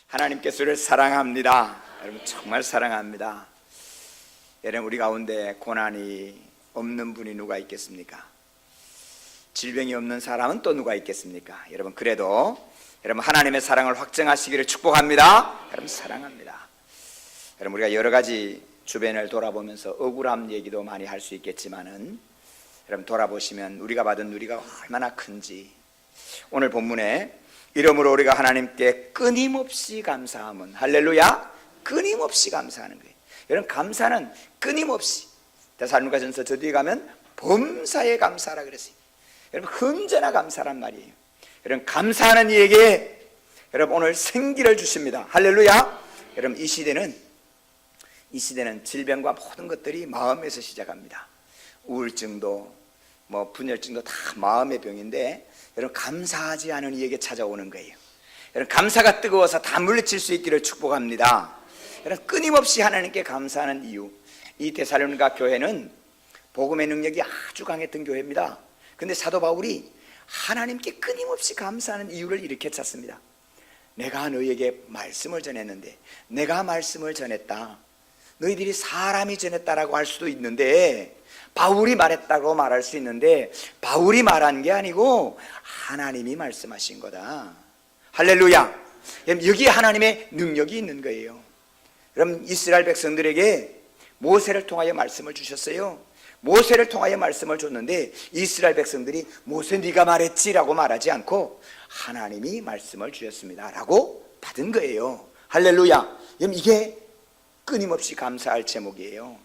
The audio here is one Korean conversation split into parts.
하나님께서 우리를 사랑합니다. 여러분 정말 사랑합니다. 여러분 우리 가운데 고난이 없는 분이 누가 있겠습니까? 질병이 없는 사람은 또 누가 있겠습니까? 여러분 그래도 여러분 하나님의 사랑을 확증하시기를 축복합니다. 여러분 사랑합니다. 여러분 우리가 여러 가지 주변을 돌아보면서 억울함 얘기도 많이 할 수 있겠지만은 여러분 돌아보시면 우리가 받은 누리가 얼마나 큰지, 오늘 본문에 이러므로 우리가 하나님께 끊임없이 감사함은, 할렐루야, 끊임없이 감사하는 거예요. 여러분 감사는 끊임없이, 데살로니가전서 저 뒤에 가면 범사에 감사하라 그랬어요. 여러분 언제나 감사란 말이에요. 여러분 감사하는 이에게 여러분 오늘 생기를 주십니다. 할렐루야. 여러분 이 시대는 질병과 모든 것들이 마음에서 시작합니다. 우울증도 분열증도 다 마음의 병인데 여러분 감사하지 않은 이에게 찾아오는 거예요. 여러분 감사가 뜨거워서 다 물리칠 수 있기를 축복합니다. 여러분 끊임없이 하나님께 감사하는 이유, 이 데살로니가 교회는 복음의 능력이 아주 강했던 교회입니다. 근데 사도 바울이 하나님께 끊임없이 감사하는 이유를 이렇게 찾습니다. 내가 너희에게 말씀을 전했는데, 내가 말씀을 전했다, 너희들이 사람이 전했다라고 할 수도 있는데, 바울이 말했다고 말할 수 있는데, 바울이 말한 게 아니고 하나님이 말씀하신 거다. 할렐루야. 여기에 하나님의 능력이 있는 거예요. 그럼 이스라엘 백성들에게 모세를 통하여 말씀을 주셨어요. 모세를 통하여 말씀을 줬는데 이스라엘 백성들이 모세 네가 말했지라고 말하지 않고 하나님이 말씀을 주셨습니다 라고 받은 거예요. 할렐루야. 그럼 이게 끊임없이 감사할 제목이에요.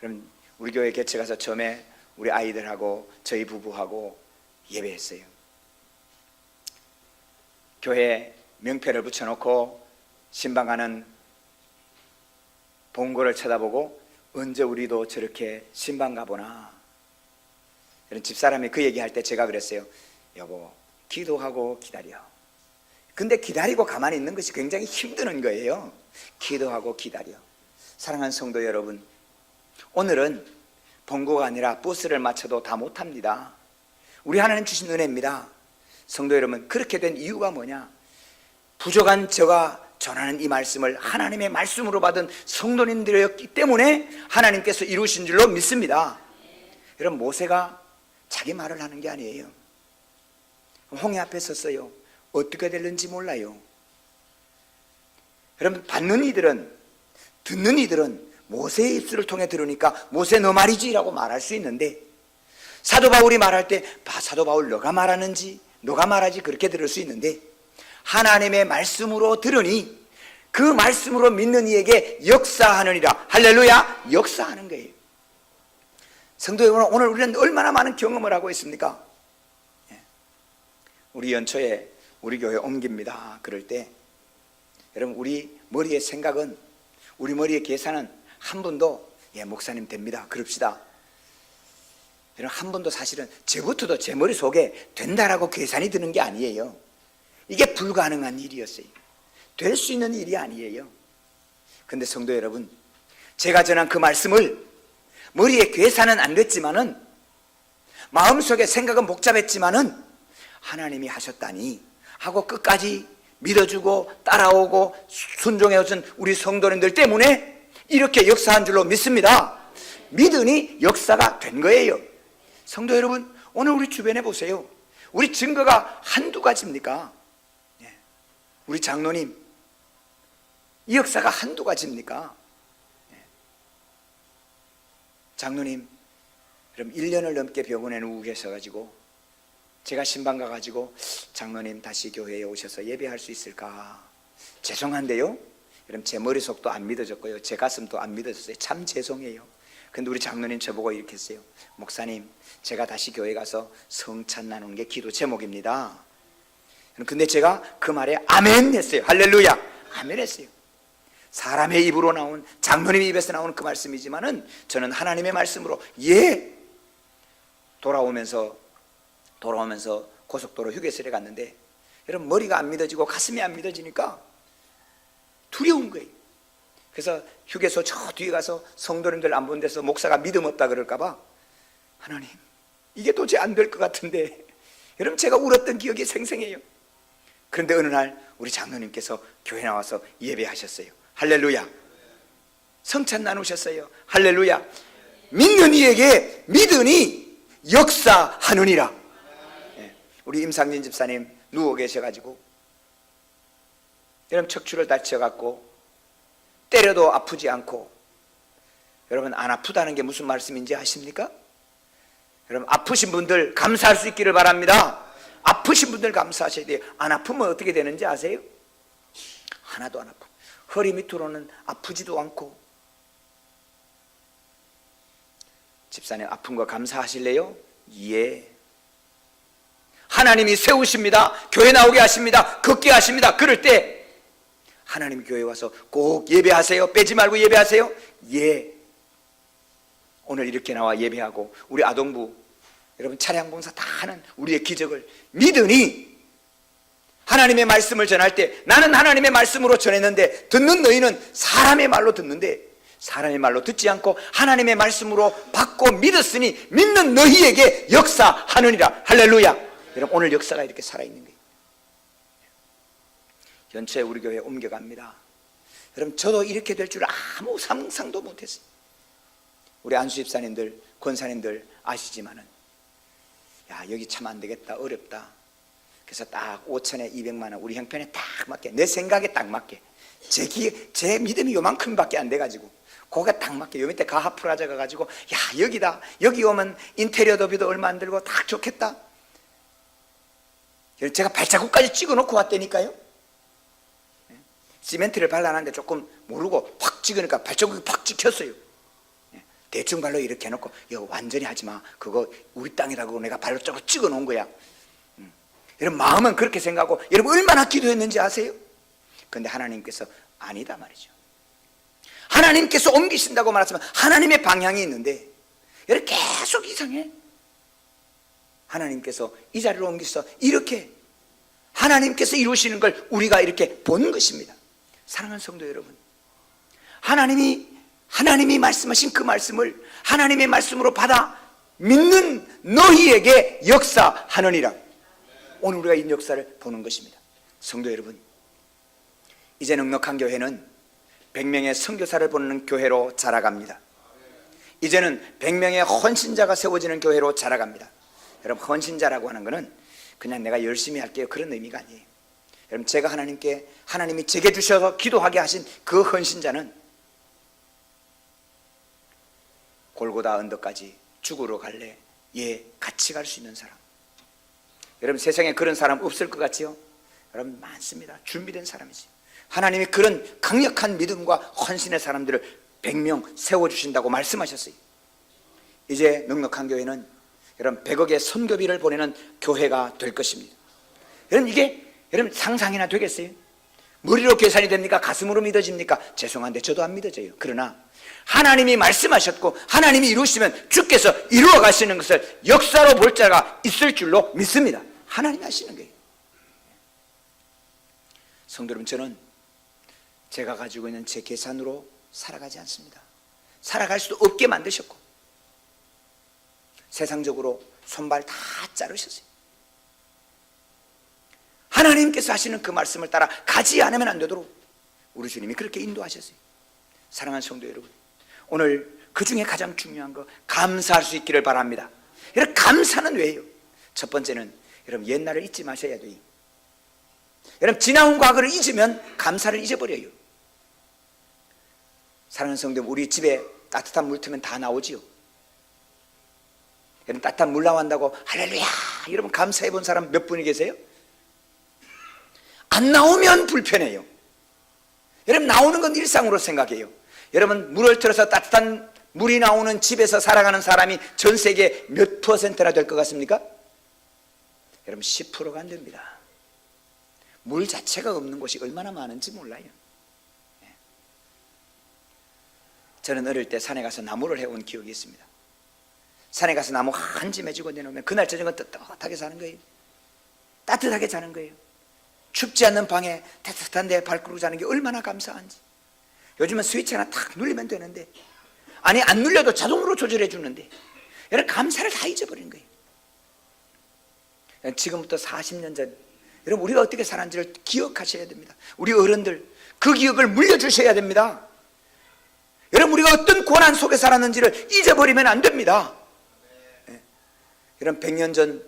그럼 우리 교회 개최 가서 처음에 우리 아이들하고 저희 부부하고 예배했어요. 교회 명패를 붙여놓고 신방가는 봉고를 쳐다보고 언제 우리도 저렇게 신방 가보나. 이런 집사람이 그 얘기할 때 제가 그랬어요. 여보, 기도하고 기다려. 근데 기다리고 가만히 있는 것이 굉장히 힘드는 거예요. 기도하고 기다려. 사랑하는 성도 여러분, 오늘은 봉고가 아니라 버스를 맞춰도 다 못합니다. 우리 하나님 주신 은혜입니다. 성도 여러분, 그렇게 된 이유가 뭐냐? 부족한 저가 전하는 이 말씀을 하나님의 말씀으로 받은 성도님들이었기 때문에 하나님께서 이루신 줄로 믿습니다. 여러분 모세가 자기 말을 하는 게 아니에요. 홍해 앞에 섰어요. 어떻게 될는지 몰라요. 여러분 듣는 이들은 모세의 입술을 통해 들으니까 모세 너 말이지 라고 말할 수 있는데, 사도 바울이 말할 때 사도 바울 너가 말하는지 너가 말하지 그렇게 들을 수 있는데, 하나님의 말씀으로 들으니 그 말씀으로 믿는 이에게 역사하느니라. 할렐루야. 역사하는 거예요. 성도 여러분, 오늘 우리는 얼마나 많은 경험을 하고 있습니까? 우리 연초에 우리 교회 옮깁니다. 그럴 때 여러분 우리 머리의 생각은, 우리 머리의 계산은 한 분도 목사님 됩니다 그럽시다, 여러분 한 분도 사실은 저부터도 제 머릿속에 된다라고 계산이 드는 게 아니에요. 이게 불가능한 일이었어요. 될 수 있는 일이 아니에요. 근데 성도 여러분, 제가 전한 그 말씀을 머리에 계산은 안 됐지만은, 마음속에 생각은 복잡했지만은 하나님이 하셨다니 하고 끝까지 믿어주고 따라오고 순종해준 우리 성도님들 때문에 이렇게 역사한 줄로 믿습니다. 믿으니 역사가 된 거예요. 성도 여러분, 오늘 우리 주변에 보세요. 우리 증거가 한두 가지입니까? 우리 장로님, 이 역사가 한두 가지입니까? 장로님, 그럼 1년을 넘게 병원에 누워 계셔가지고 제가 신방 가가지고 장로님 다시 교회에 오셔서 예배할 수 있을까? 죄송한데요, 그럼 제 머릿속도 안 믿어졌고요, 제 가슴도 안 믿어졌어요. 참 죄송해요. 근데 우리 장로님 저보고 이렇게 했어요. 목사님, 제가 다시 교회 가서 성찬 나누는 게 기도 제목입니다. 근데 제가 그 말에 아멘 했어요. 할렐루야. 아멘 했어요. 사람의 입으로 나온, 장로님 입에서 나오는 그 말씀이지만은 저는 하나님의 말씀으로 돌아오면서 고속도로 휴게소에 갔는데 여러분 머리가 안 믿어지고 가슴이 안 믿어지니까 두려운 거예요. 그래서 휴게소 저 뒤에 가서 성도님들 안 본 데서 목사가 믿음 없다 그럴까 봐, 하나님 이게 도저히 안 될 것 같은데, 여러분 제가 울었던 기억이 생생해요. 그런데 어느 날 우리 장로님께서 교회 나와서 예배하셨어요. 할렐루야. 성찬 나누셨어요. 할렐루야. 믿는 이에게 믿으니 역사하느니라. 우리 임상진 집사님 누워 계셔가지고 여러분 척추를 다쳐갖고 때려도 아프지 않고, 여러분 안 아프다는 게 무슨 말씀인지 아십니까? 여러분 아프신 분들 감사할 수 있기를 바랍니다. 아프신 분들 감사하셔야 돼요. 안 아프면 어떻게 되는지 아세요? 하나도 안 아파. 허리 밑으로는 아프지도 않고. 집사님 아픈 거 감사하실래요? 예. 하나님이 세우십니다. 교회 나오게 하십니다. 걷게 하십니다. 그럴 때 하나님이 교회 와서 꼭 예배하세요. 빼지 말고 예배하세요. 예. 오늘 이렇게 나와 예배하고 우리 아동부 여러분 차량 봉사 다 하는 우리의 기적을 믿으니, 하나님의 말씀을 전할 때 나는 하나님의 말씀으로 전했는데 듣는 너희는 사람의 말로 듣는데 사람의 말로 듣지 않고 하나님의 말씀으로 받고 믿었으니 믿는 너희에게 역사하느니라. 할렐루야. 여러분 오늘 역사가 이렇게 살아있는 거예요. 연초에 우리 교회에 옮겨갑니다. 여러분 저도 이렇게 될 줄 아무 상상도 못했어요. 우리 안수 집사님들, 권사님들 아시지만은 야 여기 참 안 되겠다, 어렵다. 그래서 딱 5천에 200만 원 우리 형편에 딱 맞게, 내 생각에 딱 맞게, 제 믿음이 요만큼밖에 안 돼가지고 거기에 딱 맞게 요 밑에 가하프라자 가가지고 야 여기다, 여기 오면 인테리어 도비도 얼마 안 들고 딱 좋겠다. 제가 발자국까지 찍어놓고 왔다니까요. 시멘트를 발라놨는데 조금 모르고 확 찍으니까 발자국이 팍 찍혔어요. 대충 발로 이렇게 해놓고 이거 완전히 하지마, 그거 우리 땅이라고 내가 발로 조금 찍어놓은 거야. 여러분 마음은 그렇게 생각하고, 여러분 얼마나 기도했는지 아세요? 그런데 하나님께서 아니다 말이죠. 하나님께서 옮기신다고 말하지만 하나님의 방향이 있는데 여러분 계속 이상해. 하나님께서 이 자리로 옮기셔서 이렇게 하나님께서 이루시는 걸 우리가 이렇게 본 것입니다. 사랑하는 성도 여러분, 하나님이 말씀하신 그 말씀을 하나님의 말씀으로 받아 믿는 너희에게 역사하느니라. 오늘 우리가 이 역사를 보는 것입니다. 성도 여러분, 이제 넉넉한 교회는 100명의 선교사를 보는 교회로 자라갑니다. 이제는 100명의 헌신자가 세워지는 교회로 자라갑니다. 여러분 헌신자라고 하는 것은 그냥 내가 열심히 할게요 그런 의미가 아니에요. 여러분 제가 하나님이 제게 주셔서 기도하게 하신 그 헌신자는 골고다 언덕까지 죽으러 갈래? 예, 같이 갈 수 있는 사람. 여러분 세상에 그런 사람 없을 것 같지요? 여러분 많습니다. 준비된 사람이지. 하나님이 그런 강력한 믿음과 헌신의 사람들을 100명 세워주신다고 말씀하셨어요. 이제 넉넉한 교회는 여러분 100억의 선교비를 보내는 교회가 될 것입니다. 여러분 이게 여러분 상상이나 되겠어요? 머리로 계산이 됩니까? 가슴으로 믿어집니까? 죄송한데 저도 안 믿어져요. 그러나 하나님이 말씀하셨고 하나님이 이루시면 주께서 이루어 가시는 것을 역사로 볼 자가 있을 줄로 믿습니다. 하나님이 하시는 거예요. 성도 여러분, 저는 제가 가지고 있는 제 계산으로 살아가지 않습니다. 살아갈 수도 없게 만드셨고 세상적으로 손발 다 자르셨어요. 하나님께서 하시는 그 말씀을 따라 가지 않으면 안 되도록 우리 주님이 그렇게 인도하셨어요. 사랑하는 성도 여러분, 오늘 그 중에 가장 중요한 거 감사할 수 있기를 바랍니다. 여러분 감사는 왜요? 첫 번째는 여러분 옛날을 잊지 마셔야 돼요. 여러분 지나온 과거를 잊으면 감사를 잊어버려요. 사랑하는 성도 여러분, 우리 집에 따뜻한 물 트면 다 나오지요. 여러분 따뜻한 물 나온다고 할렐루야 여러분 감사해 본 사람 몇 분이 계세요? 안 나오면 불편해요. 여러분 나오는 건 일상으로 생각해요. 여러분 물을 틀어서 따뜻한 물이 나오는 집에서 살아가는 사람이 전 세계 몇 퍼센트나 될 것 같습니까? 여러분 10%가 안 됩니다. 물 자체가 없는 곳이 얼마나 많은지 몰라요. 저는 어릴 때 산에 가서 나무를 해온 기억이 있습니다. 산에 가서 나무 한 짐 지고 내놓으면 그날 저녁은 떳떳하게 자는 거예요. 따뜻하게 자는 거예요. 춥지 않는 방에 따뜻한 데 발 끄고 자는 게 얼마나 감사한지. 요즘은 스위치 하나 탁 눌리면 되는데, 아니 안 눌려도 자동으로 조절해 주는데 여러분 감사를 다 잊어버린 거예요. 지금부터 40년 전 여러분, 우리가 어떻게 살았는지를 기억하셔야 됩니다. 우리 어른들 그 기억을 물려주셔야 됩니다. 여러분, 우리가 어떤 고난 속에 살았는지를 잊어버리면 안 됩니다. 여러분, 100년 전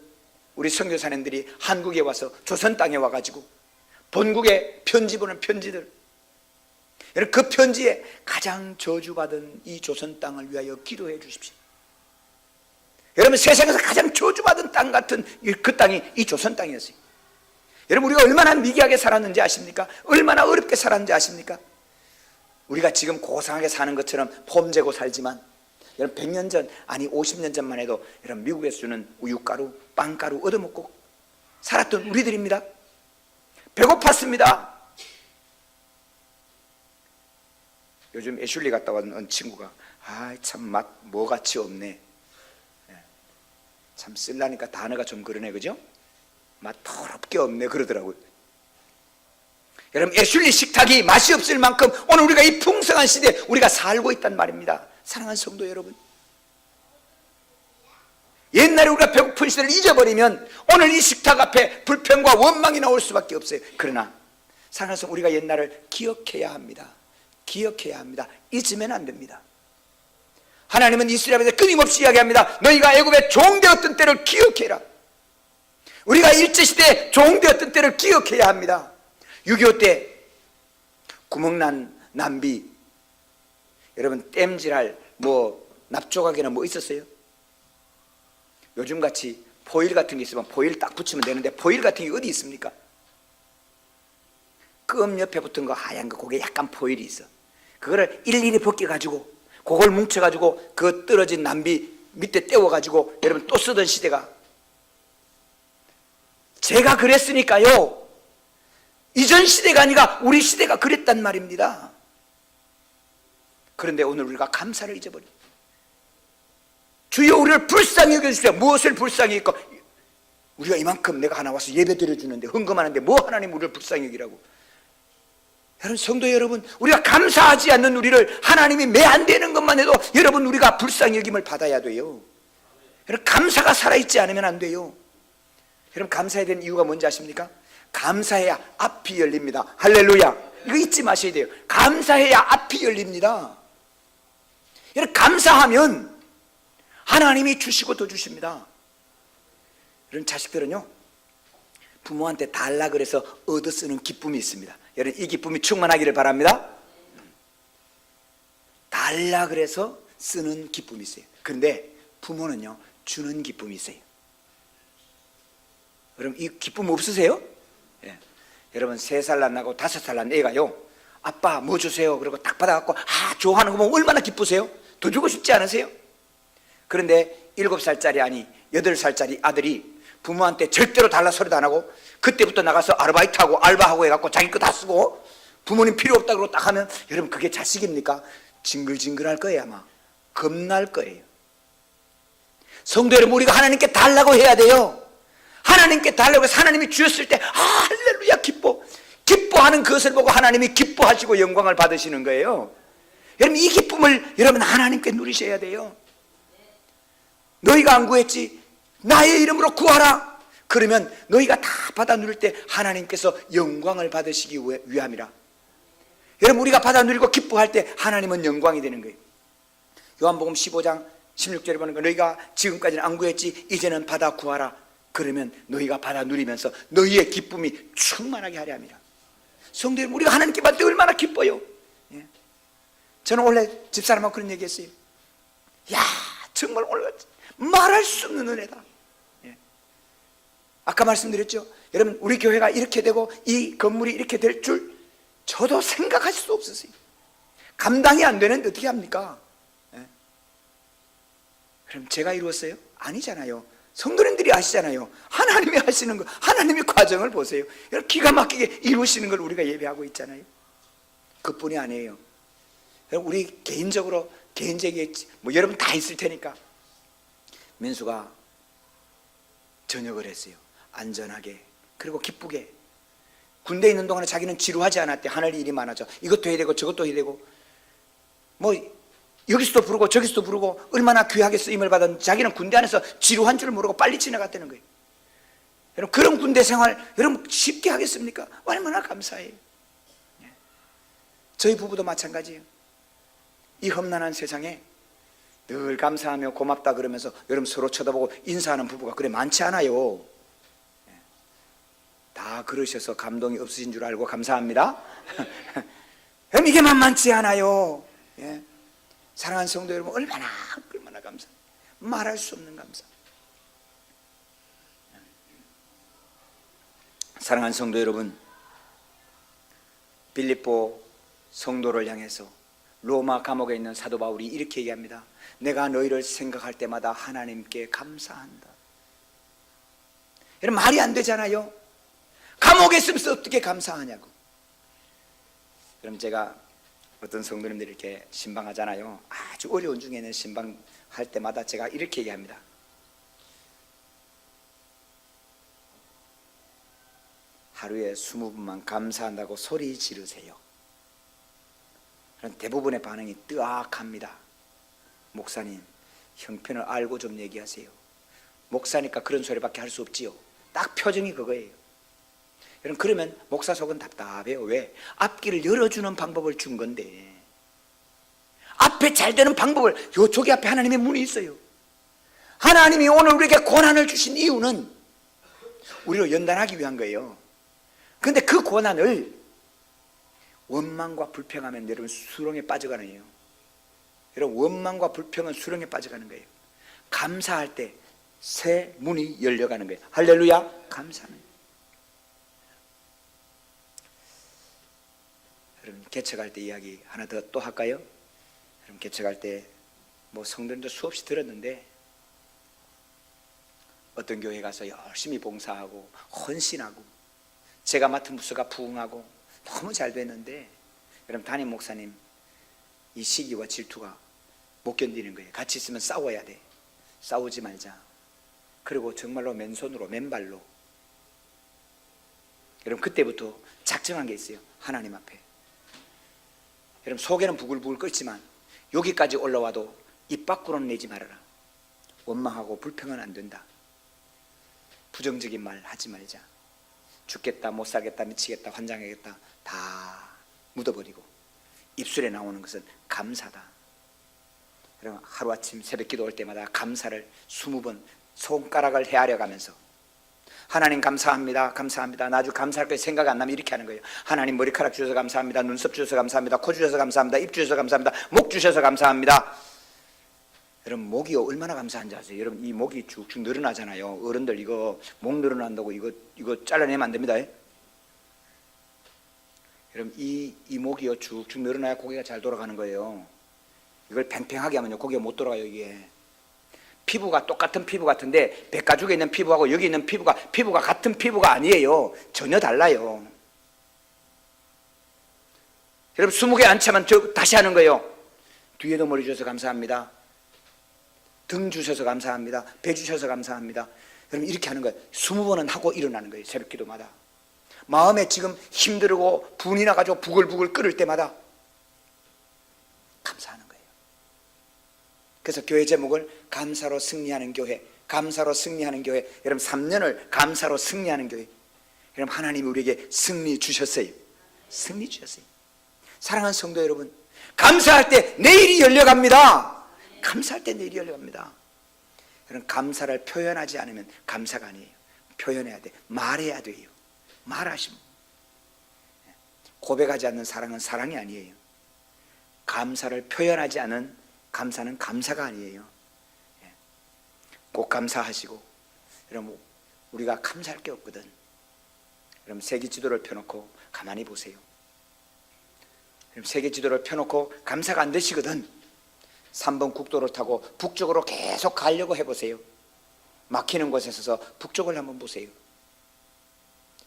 우리 선교사님들이 한국에 와서 조선 땅에 와가지고 본국에 편지 보낸 편지들, 여러분, 그 편지에 가장 저주받은 이 조선 땅을 위하여 기도해 주십시오. 여러분, 세상에서 가장 저주받은 땅 같은 그 땅이 이 조선 땅이었어요. 여러분, 우리가 얼마나 미개하게 살았는지 아십니까? 얼마나 어렵게 살았는지 아십니까? 우리가 지금 고상하게 사는 것처럼 폼 재고 살지만, 여러분, 100년 전, 아니 50년 전만 해도 여러분, 미국에서 주는 우유가루, 빵가루 얻어먹고 살았던 우리들입니다. 배고팠습니다. 요즘 애슐리 갔다 온 친구가 참 맛 뭐같이 없네. 참 쓸라니까 단어가 좀 그러네, 그죠? 맛 더럽게 없네 그러더라고요. 여러분, 애슐리 식탁이 맛이 없을 만큼 오늘 우리가 이 풍성한 시대에 우리가 살고 있단 말입니다. 사랑하는 성도 여러분, 옛날에 우리가 배고픈 시대를 잊어버리면 오늘 이 식탁 앞에 불평과 원망이 나올 수밖에 없어요. 그러나 사랑하는 성도, 우리가 옛날을 기억해야 합니다. 기억해야 합니다. 잊으면 안 됩니다. 하나님은 이스라엘에 끊임없이 이야기합니다. 너희가 애굽에 종되었던 때를 기억해라. 우리가 일제시대에 종되었던 때를 기억해야 합니다. 6.25 때 구멍난 남비, 여러분, 땜질할 납조각이나 있었어요? 요즘같이 포일 같은 게 있으면 포일 딱 붙이면 되는데 포일 같은 게 어디 있습니까? 껌 옆에 붙은 거 하얀 거, 그게 약간 포일이 있어. 그거를 일일이 벗겨가지고 그걸 뭉쳐가지고 그 떨어진 남비 밑에 떼워가지고 여러분 또 쓰던 시대가, 제가 그랬으니까요, 이전 시대가 아니라 우리 시대가 그랬단 말입니다. 그런데 오늘 우리가 감사를 잊어버려. 주여 우리를 불쌍히 여겨주세요. 무엇을 불쌍히 여기고, 우리가 이만큼 내가 하나 와서 예배 드려주는데 헌금하는데 뭐 하나님 우리를 불쌍히 여기라고. 여러분, 성도 여러분, 우리가 감사하지 않는 우리를 하나님이 매 안 되는 것만 해도 여러분, 우리가 불쌍히 여김을 받아야 돼요. 여러분, 감사가 살아있지 않으면 안 돼요. 여러분, 감사해야 되는 이유가 뭔지 아십니까? 감사해야 앞이 열립니다. 할렐루야. 이거 잊지 마셔야 돼요. 감사해야 앞이 열립니다. 여러분, 감사하면 하나님이 주시고 더 주십니다. 여러분, 자식들은요, 부모한테 달라 그래서 얻어 쓰는 기쁨이 있습니다. 여러분, 이 기쁨이 충만하기를 바랍니다. 달라 그래서 쓰는 기쁨이 있어요. 그런데 부모는요, 주는 기쁨이 있어요. 여러분, 이 기쁨 없으세요? 예. 여러분, 3살 난 나고 5살 난 애가요, 아빠 뭐 주세요 그러고 딱 받아갖고 좋아하는 거 보면 얼마나 기쁘세요? 더 주고 싶지 않으세요? 그런데 7살짜리 아니 8살짜리 아들이 부모한테 절대로 달라 소리도 안 하고 그때부터 나가서 아르바이트하고 알바하고 해갖고 자기 거 다 쓰고 부모님 필요 없다 그러고 딱 하면, 여러분, 그게 자식입니까? 징글징글할 거예요. 아마 겁날 거예요. 성도 여러분, 우리가 하나님께 달라고 해야 돼요. 하나님께 달라고 해서 하나님이 주셨을 때 할렐루야 기뻐하는 그것을 보고 하나님이 기뻐하시고 영광을 받으시는 거예요. 여러분, 이 기쁨을 여러분 하나님께 누리셔야 돼요. 너희가 안 구했지? 나의 이름으로 구하라. 그러면 너희가 다 받아 누릴 때 하나님께서 영광을 받으시기 위함이라. 여러분, 우리가 받아 누리고 기뻐할 때 하나님은 영광이 되는 거예요. 요한복음 15장 16절에 보는 거, 너희가 지금까지는 안 구했지? 이제는 받아 구하라. 그러면 너희가 받아 누리면서 너희의 기쁨이 충만하게 하려 합니다. 성도 여러분, 우리가 하나님께 받을 때 얼마나 기뻐요. 예. 저는 원래 집사람하고 그런 얘기 했어요. 야, 정말 오늘 말할 수 없는 은혜다. 예. 아까 말씀드렸죠. 여러분, 우리 교회가 이렇게 되고 이 건물이 이렇게 될 줄 저도 생각할 수 없었어요. 감당이 안 되는데 어떻게 합니까? 예. 그럼 제가 이루었어요? 아니잖아요. 성도님들이 아시잖아요. 하나님이 하시는 거, 하나님의 과정을 보세요. 여러분, 기가 막히게 이루시는 걸 우리가 예배하고 있잖아요. 그뿐이 아니에요. 여러분, 우리 개인적으로 개인적인 여러분 다 있을 테니까 민수가 전역을 했어요. 안전하게, 그리고 기쁘게. 군대에 있는 동안에 자기는 지루하지 않았대. 하늘 일이 많아져. 이것도 해야 되고 저것도 해야 되고 여기서도 부르고 저기서도 부르고 얼마나 귀하게 쓰임을 받았는지 자기는 군대 안에서 지루한 줄 모르고 빨리 지나갔다는 거예요. 여러분 그런 군대 생활 여러분 쉽게 하겠습니까? 얼마나 감사해요. 저희 부부도 마찬가지예요. 이 험난한 세상에 늘 감사하며 고맙다 그러면서 여러분 서로 쳐다보고 인사하는 부부가 그래 많지 않아요. 다 그러셔서 감동이 없으신 줄 알고 감사합니다. 그럼 이게 만만치 않아요. 예. 사랑하는 성도 여러분 얼마나 감사, 말할 수 없는 감사. 사랑하는 성도 여러분, 빌립보 성도를 향해서 로마 감옥에 있는 사도 바울이 이렇게 얘기합니다. 내가 너희를 생각할 때마다 하나님께 감사한다. 여러분 말이 안 되잖아요. 감옥에 있으면서 어떻게 감사하냐고. 그럼 제가 어떤 성도님들이 이렇게 신방하잖아요. 아주 어려운 중에는 신방할 때마다 제가 이렇게 얘기합니다. 하루에 20분만 감사한다고 소리 지르세요. 그럼 대부분의 반응이 뜨악합니다. 목사님, 형편을 알고 좀 얘기하세요. 목사니까 그런 소리밖에 할 수 없지요. 딱 표정이 그거예요. 여러분 그러면 목사 속은 답답해요. 왜? 앞길을 열어주는 방법을 준 건데 앞에 잘 되는 방법을 저기 앞에 하나님의 문이 있어요. 하나님이 오늘 우리에게 고난을 주신 이유는 우리를 연단하기 위한 거예요. 그런데 그 고난을 원망과 불평하면 여러분 수렁에 빠져가는 거예요. 여러분 원망과 불평은 수렁에 빠져가는 거예요. 감사할 때 새 문이 열려가는 거예요. 할렐루야. 감사는 여러분 개척할 때 이야기 하나 더 또 할까요? 여러분 개척할 때 뭐 성도님도 수없이 들었는데 어떤 교회 가서 열심히 봉사하고 헌신하고 제가 맡은 부서가 부흥하고 너무 잘 됐는데 여러분 담임 목사님 이 시기와 질투가 못 견디는 거예요. 같이 있으면 싸워야 돼. 싸우지 말자. 그리고 정말로 맨손으로 맨발로 여러분 그때부터 작정한 게 있어요. 하나님 앞에 여러분 속에는 부글부글 끓지만 여기까지 올라와도 입 밖으로는 내지 말아라. 원망하고 불평은 안 된다. 부정적인 말 하지 말자. 죽겠다, 못 살겠다, 미치겠다, 환장하겠다 다 묻어버리고 입술에 나오는 것은 감사다. 여러분 하루아침 새벽 기도 올 때마다 감사를 20번 손가락을 헤아려 가면서 하나님 감사합니다. 감사합니다. 나 아주 감사할 거 생각 안 나면 이렇게 하는 거예요. 하나님 머리카락 주셔서 감사합니다. 눈썹 주셔서 감사합니다. 코 주셔서 감사합니다. 입 주셔서 감사합니다. 목 주셔서 감사합니다. 여러분 목이 얼마나 감사한지 아세요? 여러분 이 목이 쭉쭉 늘어나잖아요. 어른들 이거 목 늘어난다고 이거 잘라내면 안 됩니다. 여러분 이 목이요 쭉쭉 늘어나야 고개가 잘 돌아가는 거예요. 이걸 팽팽하게 하면요 고개가 못 돌아가요. 이게 피부가 똑같은 피부 같은데 백가죽에 있는 피부하고 여기 있는 피부가 같은 피부가 아니에요. 전혀 달라요. 여러분 20개 안 차면 다시 하는 거예요. 뒤에도 머리 주셔서 감사합니다. 등 주셔서 감사합니다. 배 주셔서 감사합니다. 여러분 이렇게 하는 거예요. 20번은 하고 일어나는 거예요. 새벽 기도마다. 마음에 지금 힘들고 분이 나가지고 부글부글 끓을 때마다 감사하는 거예요. 그래서 교회 제목을 감사로 승리하는 교회, 감사로 승리하는 교회. 여러분 3년을 감사로 승리하는 교회. 여러분 하나님이 우리에게 승리 주셨어요. 승리 주셨어요. 사랑하는 성도 여러분, 감사할 때 내일이 열려갑니다. 감사할 때 내일이 열려갑니다. 여러분 감사를 표현하지 않으면 감사가 아니에요. 표현해야 돼. 말해야 돼요. 말하시면. 고백하지 않는 사랑은 사랑이 아니에요. 감사를 표현하지 않은 감사는 감사가 아니에요. 꼭 감사하시고. 여러분 우리가 감사할 게 없거든. 여러분 세계 지도를 펴놓고 가만히 보세요. 여러분 세계 지도를 펴놓고 감사가 안 되시거든. 3번 국도를 타고 북쪽으로 계속 가려고 해보세요. 막히는 곳에 서서 북쪽을 한번 보세요.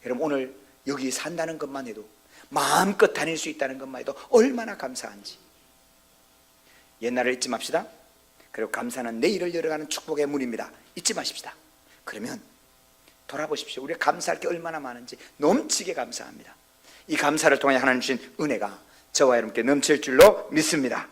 여러분 오늘 여기 산다는 것만 해도 마음껏 다닐 수 있다는 것만 해도 얼마나 감사한지. 옛날을 잊지 맙시다. 그리고 감사는 내일을 열어가는 축복의 문입니다. 잊지 마십시다. 그러면 돌아보십시오. 우리가 감사할 게 얼마나 많은지 넘치게 감사합니다. 이 감사를 통해 하나님 주신 은혜가 저와 여러분께 넘칠 줄로 믿습니다.